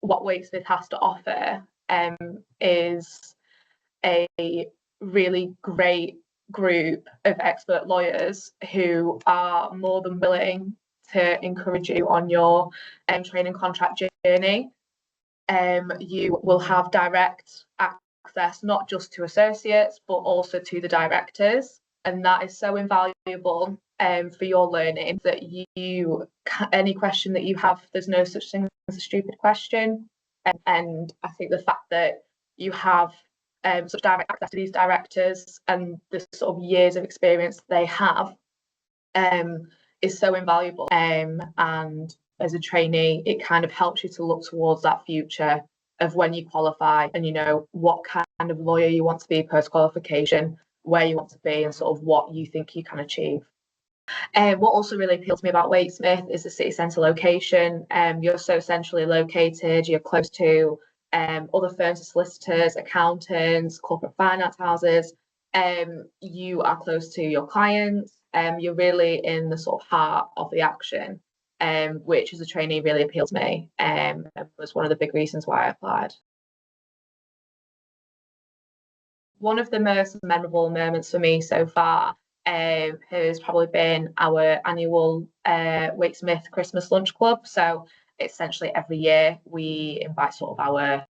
what Wake Smith has to offer is a really great group of expert lawyers who are more than willing to encourage you on your training contract journey. You will have direct access not just to associates but also to the directors, and that is so invaluable for your learning that any question that you have, there's no such thing as a stupid question. And I think the fact that you have such direct access to these directors and the sort of years of experience they have is so invaluable. And as a trainee, it kind of helps you to look towards that future of when you qualify and you know what kind of lawyer you want to be post-qualification, where you want to be, and sort of what you think you can achieve. What also really appealed to me about Wake Smith is the city centre location. You're so centrally located, you're close to other firms of solicitors, accountants, corporate finance houses. You are close to your clients. You're really in the sort of heart of the action, which as a trainee really appealed to me. Was one of the big reasons why I applied. One of the most memorable moments for me so far has probably been our annual Wake Smith Christmas Lunch Club. So essentially every year we invite sort of our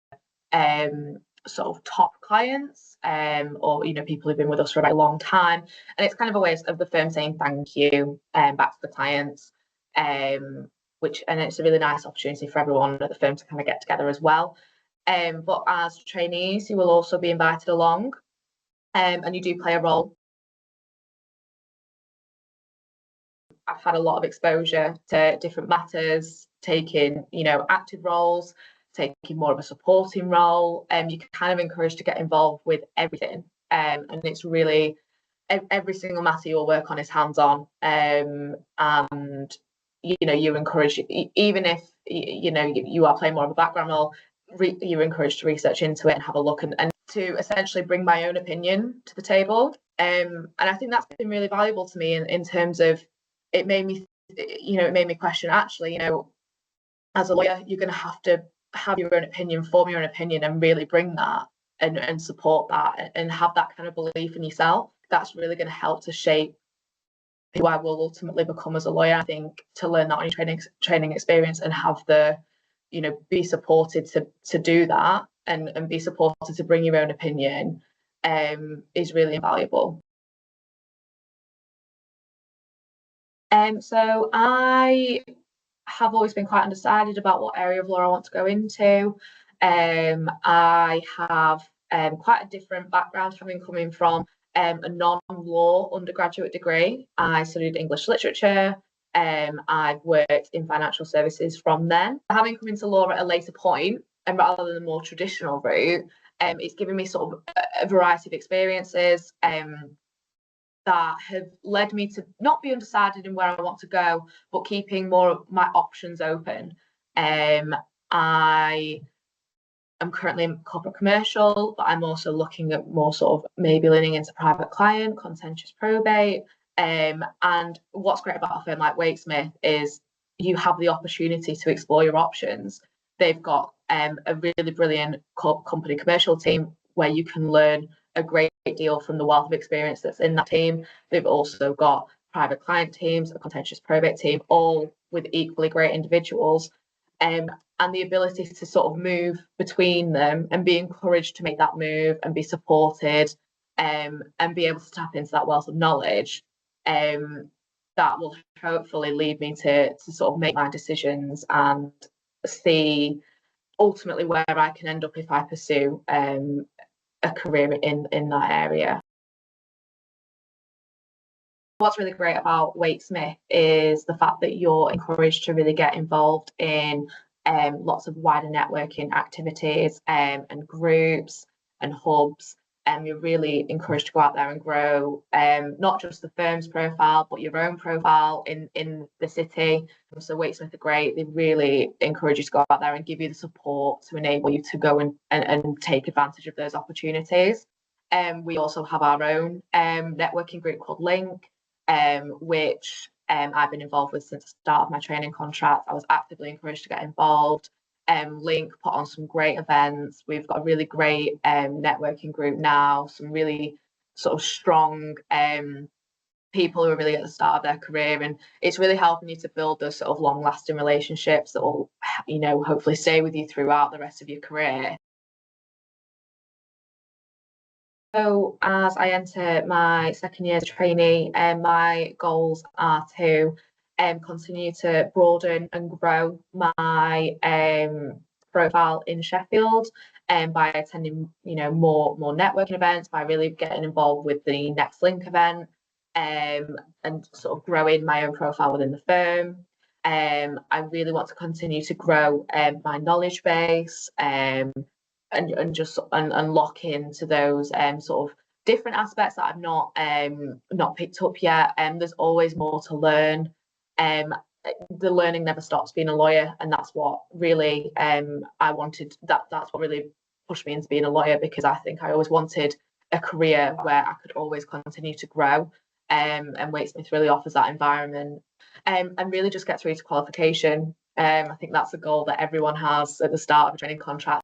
sort of top clients or people who've been with us for a very long time, and it's kind of a way of the firm saying thank you back to the clients, and it's a really nice opportunity for everyone at the firm to kind of get together as well. But as trainees, you will also be invited along, and you do play a role. I've had a lot of exposure to different matters, taking, active roles, taking more of a supporting role, and you're kind of encouraged to get involved with everything. And it's really every single matter you'll work on is hands-on, and you're encouraged, even if you are playing more of a background role, you're encouraged to research into it and have a look and to essentially bring my own opinion to the table. And I think that's been really valuable to me in terms of it made me question, actually, as a lawyer, you're going to have your own opinion, form your own opinion, and really bring that and support that and have that kind of belief in yourself. That's really going to help to shape who I will ultimately become as a lawyer. I think to learn that on your training experience and have be supported to do that and be supported to bring your own opinion is really invaluable. So I have always been quite undecided about what area of law I want to go into. I have quite a different background, having coming from a non-law undergraduate degree. I studied English literature. I've worked in financial services from then. Having come into law at a later point, and rather than the more traditional route, it's given me sort of a variety of experiences that have led me to not be undecided in where I want to go, but keeping more of my options open. I am currently in corporate commercial, but I'm also looking at more sort of maybe leaning into private client, contentious probate. And what's great about a firm like Wake Smith is you have the opportunity to explore your options. They've got a really brilliant company commercial team where you can learn a great deal from the wealth of experience that's in that team. They've also got private client teams, a contentious probate team, all with equally great individuals, and the ability to sort of move between them and be encouraged to make that move and be supported, and be able to tap into that wealth of knowledge that will hopefully lead me to sort of make my decisions and see ultimately where I can end up if I pursue a career in that area. What's really great about Wake Smith is the fact that you're encouraged to really get involved in lots of wider networking activities and groups and hubs. You're really encouraged to go out there and grow not just the firm's profile, but your own profile in the city. So Wake Smith are great. They really encourage you to go out there and give you the support to enable you to go and take advantage of those opportunities. We also have our own networking group called Link, which I've been involved with since the start of my training contract. I was actively encouraged to get involved. link, put on some great events. We've got a really great networking group now, some really sort of strong people who are really at the start of their career, and it's really helping you to build those sort of long-lasting relationships that will, you know, hopefully stay with you throughout the rest of your career. So as I enter my second year as a trainee, my goals are to continue to broaden and grow my profile in Sheffield, by attending, you know, more networking events, by really getting involved with the Next Link event, and sort of growing my own profile within the firm. I really want to continue to grow my knowledge base, and just unlock into those sort of different aspects that I've not picked up yet. And there's always more to learn. Um, the learning never stops being a lawyer, and that's what really I wanted. That's what really pushed me into being a lawyer, because I think I always wanted a career where I could always continue to grow. And Wake Smith really offers that environment. And really just get through to qualification. I think that's a goal that everyone has at the start of a training contract.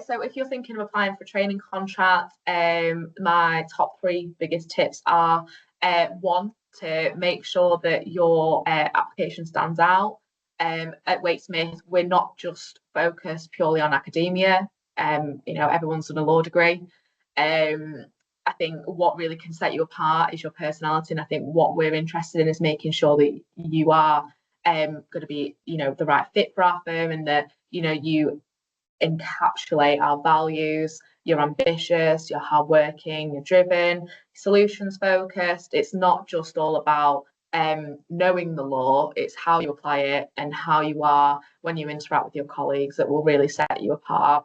So if you're thinking of applying for a training contract, my top three biggest tips are, one, to make sure that your application stands out. At Wake Smith, we're not just focused purely on academia. You know, everyone's done a law degree. I think what really can set you apart is your personality, and I think what we're interested in is making sure that you are going to be, you know, the right fit for our firm, and that, you know, you encapsulate our values. You're ambitious, you're hardworking, you're driven, solutions focused. It's not just all about knowing the law, it's how you apply it and how you are when you interact with your colleagues that will really set you apart.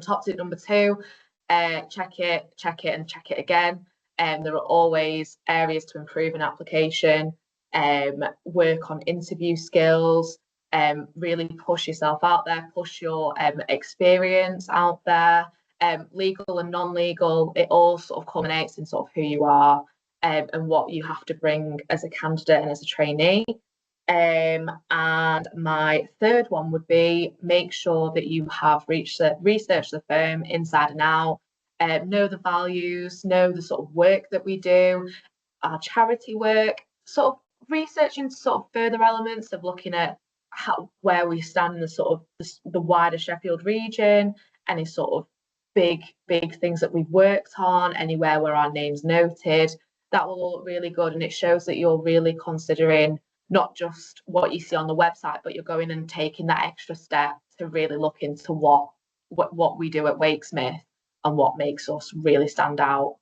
Top tip number two, check it, and check it again. There are always areas to improve an application. Work on interview skills. Really push yourself out there, push your experience out there. Legal and non-legal, it all sort of culminates in sort of who you are, and what you have to bring as a candidate and as a trainee. And my third one would be, make sure that you have researched the firm inside and out, know the values, know the sort of work that we do, our charity work, sort of researching sort of further elements of looking at where we stand in the sort of the wider Sheffield region, any sort of big things that we've worked on, anywhere where our name's noted. That will all look really good, and it shows that you're really considering not just what you see on the website, but you're going and taking that extra step to really look into what we do at Wake Smith and what makes us really stand out.